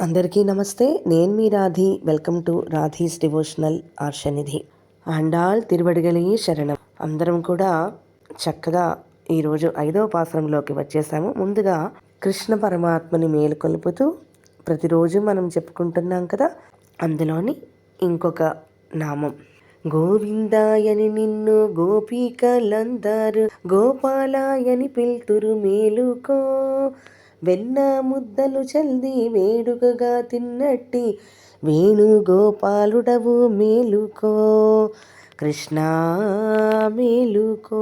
అందరికీ నమస్తే. నేను మీ Radhi. Welcome to Radhi's devotional Arshanidhi. Andal తిరువడిగలే శరణం. అందరం కూడా చక్కగా ఈరోజు 5వ పాసురంలోకి వచ్చేసాము. ముందుగా కృష్ణ పరమాత్మని మేలుకొలుపుతూ ప్రతిరోజు మనం చెప్పుకుంటున్నాం కదా, అందులోని ఇంకొక నామం గోవిందాయని నిన్ను గోపికలందరూ గోపాలాయని పిల్తురు మేలుకో, వెన్న ముద్దలు చల్ది వేడుకగా తిన్నట్టి వేణుగోపాలుడవు మేలుకో, కృష్ణ మేలుకో.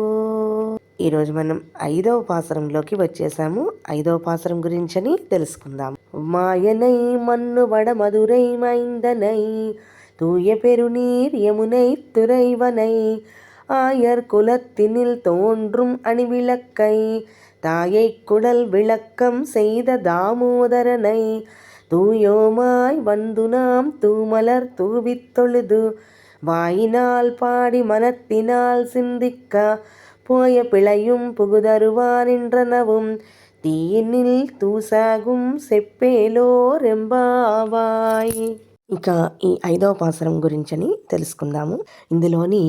ఈరోజు మనం 5వ పాసురంలోకి వచ్చేసాము. 5వ పాసురం గురించని తెలుసుకుందాం. మాయనై మన్ను వడ మధురై మైందనై தூய பெருநீர் யமுனை துறைவனை ஆயர் குலத்தினில் தோன்றும் அணிவிளக்கை தாயை குடல் விளக்கம் செய்த தாமோதரனை தூயோமாய் வந்து நாம் தூமலர் தூவித்தொழுது வாயினால் பாடி மனத்தினால் சிந்திக்க போய பிழையும் புகுதருவானின்றனவும் தீயினில் தூசாகும் செப்பேலோ రెంబావాయ్. ఇక ఈ 5వ పాసురం గురించని తెలుసుకుందాము. ఇందులోని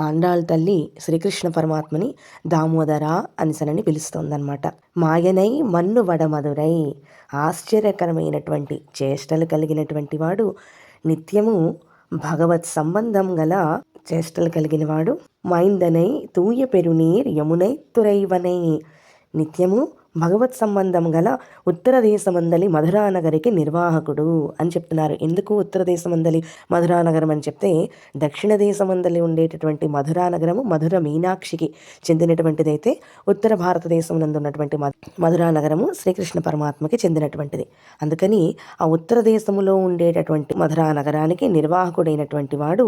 ఆండాళ్ తల్లి శ్రీకృష్ణ పరమాత్మని దామోదర అనిసనని పిలుస్తోందనమాట. మాయనై మన్ను వడమధురై, ఆశ్చర్యకరమైనటువంటి చేష్టలు కలిగినటువంటి వాడు, నిత్యము భగవత్ సంబంధం గల చేష్టలు కలిగిన వాడు. మైందనై తూయ పెరునీర్ యమునై తురైవనై, నిత్యము భగవత్ సంబంధం గల ఉత్తర దేశమందలి మధురానగరికి నిర్వాహకుడు అని చెప్తున్నారు. ఎందుకు ఉత్తర దేశమందలి మధురానగరం అని చెప్తే, దక్షిణ దేశమందలి ఉండేటటువంటి మధురానగరము మధుర మీనాక్షికి చెందినటువంటిదైతే, ఉత్తర భారతదేశం నందు ఉన్నటువంటి మధురానగరము శ్రీకృష్ణ పరమాత్మకి చెందినటువంటిది. అందుకని ఆ ఉత్తర దేశములో ఉండేటటువంటి మధురానగరానికి నిర్వాహకుడైనటువంటి వాడు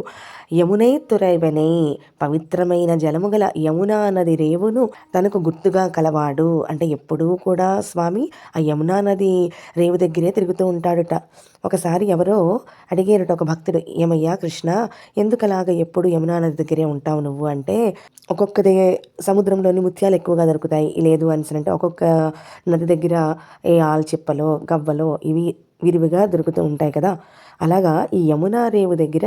యమునై తురైవనై, పవిత్రమైన జలము గల యమునా నది రేవును తనకు గుర్తుగా కలవాడు. అంటే ఎప్పుడూ కూడా స్వామి ఆ యమునా నది రేవు దగ్గరే తిరుగుతూ ఉంటాడుట. ఒకసారి ఎవరో అడిగారుట ఒక భక్తుడు, ఏమయ్యా కృష్ణ, ఎందుకలాగా ఎప్పుడు యమునా నది దగ్గరే ఉంటావు నువ్వు అంటే, ఒక్కొక్కదే సముద్రంలోని ముత్యాలు ఎక్కువగా దొరుకుతాయి, లేదు అంటే ఒక్కొక్క నది దగ్గర ఏ ఆల్చిప్పలో గవ్వలో ఇవి విరివిగా దొరుకుతూ ఉంటాయి కదా, అలాగా ఈ యమునా రేవు దగ్గర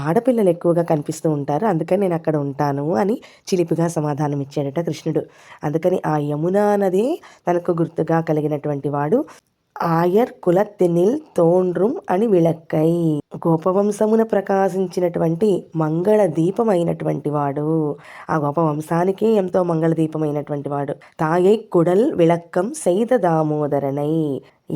ఆడపిల్లలు ఎక్కువగా కనిపిస్తూ ఉంటారు, అందుకని నేను అక్కడ ఉంటాను అని చిలిపిగా సమాధానం ఇచ్చాడట కృష్ణుడు. అందుకని ఆ యమునా నది తనకు గుర్తుగా కలిగినటువంటి వాడు ఆయర్ కులత్తినిల్ తోండ్రుం అని విళక్కై, గోపవంశమున ప్రకాశించినటువంటి మంగళ దీపమైనటువంటి వాడు. ఆ గోపవంశానికి ఎంతో మంగళ దీపమైనటువంటి వాడు. తాయై కుడల్ విళక్కం సైత దామోదరనై,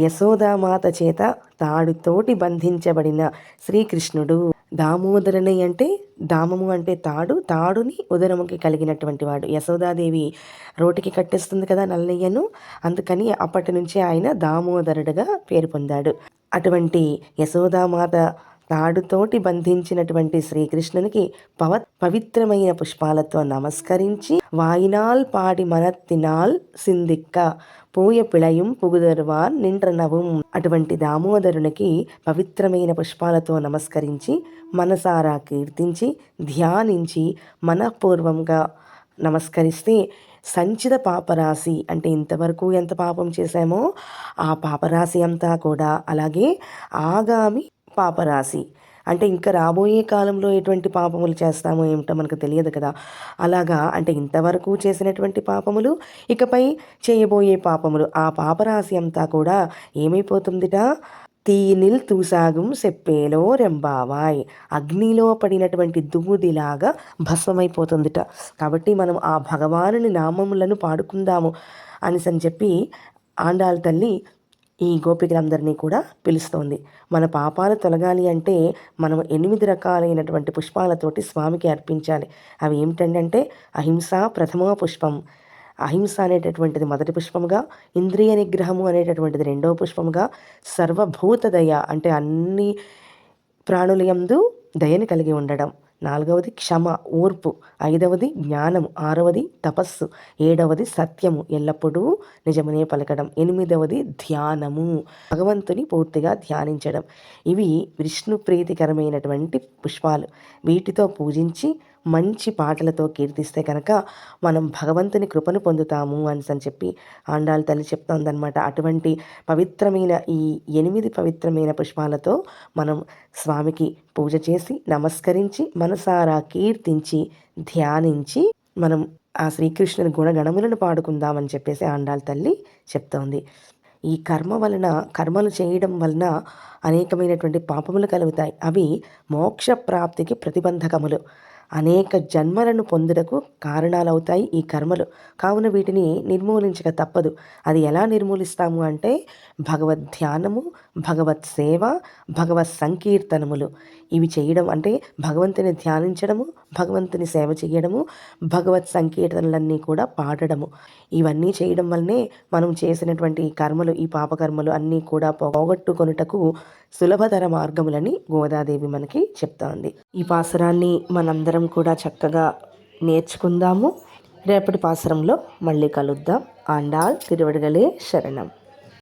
యశోదామాత చేత తాడుతోటి బంధించబడిన శ్రీకృష్ణుడు. దామోదరనై అంటే దామము అంటే తాడు, తాడుని ఉదరముకి కలిగినటువంటి వాడు. యశోదాదేవి రోటికి కట్టేస్తుంది కదా నల్లయ్యను, అందుకని అప్పటి నుంచి ఆయన దామోదరుడుగా పేరు పొందాడు. అటువంటి యశోదామాత తాడుతోటి బంధించినటువంటి శ్రీకృష్ణునికి పవిత్రమైన పుష్పాలతో నమస్కరించి వాయినాల్ పాడి మనత్తినాల్ సిందిక్క పూయ పిళయం పుగుదరువార్ నిండ్రనవం, అటువంటి దామోదరునికి పవిత్రమైన పుష్పాలతో నమస్కరించి మనసారా కీర్తించి ధ్యానించి మనఃపూర్వంగా నమస్కరిస్తే సంచిత పాపరాశి అంటే ఇంతవరకు ఎంత పాపం చేశామో ఆ పాపరాశి అంతా కూడా, అలాగే ఆగామి పాపరాశి అంటే ఇంకా రాబోయే కాలంలో ఎటువంటి పాపములు చేస్తామో ఏమిటో మనకు తెలియదు కదా, అలాగా అంటే ఇంతవరకు చేసినటువంటి పాపములు, ఇకపై చేయబోయే పాపములు, ఆ పాపరాశి అంతా కూడా ఏమైపోతుందిట, తీనిల్ తూసాగం సెప్పేలో రెంబావాయ్, అగ్నిలో పడినటువంటి దూదిలాగా భస్మమైపోతుందిట. కాబట్టి మనం ఆ భగవానుని నామములను పాడుకుందాము అని చెప్పి ఆండాళ్ తల్లి ఈ గోపికలందరినీ కూడా పిలుస్తోంది. మన పాపాలు తొలగాలి అంటే మనం 8 రకాలైనటువంటి పుష్పాలతోటి స్వామికి అర్పించాలి. అవి ఏమిటంటే అహింస ప్రథమ పుష్పం, అహింస అనేటటువంటిది మొదటి పుష్పముగా, ఇంద్రియ నిగ్రహము అనేటటువంటిది 2వ పుష్పముగా, సర్వభూత దయ అంటే అన్ని ప్రాణుల యందు దయని కలిగి ఉండడం, 4వది క్షమ ఓర్పు, 5వది జ్ఞానము, 6వది తపస్సు, 7వది సత్యము ఎల్లప్పుడూ నిజమనే పలకడం, 8వది ధ్యానము భగవంతుని పూర్తిగా ధ్యానించడం. ఇవి విష్ణు ప్రీతికరమైనటువంటి పుష్పాలు. వీటితో పూజించి మంచి పాటలతో కీర్తిస్తే కనుక మనం భగవంతుని కృపను పొందుతాము అని చెప్పి ఆండాళ్ తల్లి చెప్తోందనమాట. అటువంటి పవిత్రమైన ఈ 8 పవిత్రమైన పుష్పాలతో మనం స్వామికి పూజ చేసి నమస్కరించి మనసారా కీర్తించి ధ్యానించి మనం ఆ శ్రీకృష్ణుని గుణగణములను పాడుకుందామని చెప్పేసి ఆండాళ్ తల్లి చెప్తోంది. ఈ కర్మలు చేయడం వలన అనేకమైనటువంటి పాపములు కలుగుతాయి. అవి మోక్ష ప్రాప్తికి ప్రతిబంధకములు. అనేక జన్మలను పొందుటకు కారణాలవుతాయి ఈ కర్మలు. కావున వీటిని నిర్మూలించక తప్పదు. అది ఎలా నిర్మూలిస్తాము అంటే భగవద్ ధ్యానము, భగవత్ సేవ, భగవత్ సంకీర్తనములు ఇవి చేయడం, అంటే భగవంతుని ధ్యానించడము, భగవంతుని సేవ చేయడము, భగవత్ సంకీర్తనలన్నీ కూడా పాడడము. ఇవన్నీ చేయడం వల్లనే మనం చేసినటువంటి కర్మలు, ఈ పాపకర్మలు అన్నీ కూడా పోగొట్టుకొనుటకు సులభతర మార్గములని గోదాదేవి మనకి చెప్తోంది. ఈ పాసురాన్ని మనందరం కూడా చక్కగా నేర్చుకుందాము. రేపటి పాసురంలో మళ్ళీ కలుద్దాం. ఆండాళ్ తిరువడిగలే శరణం.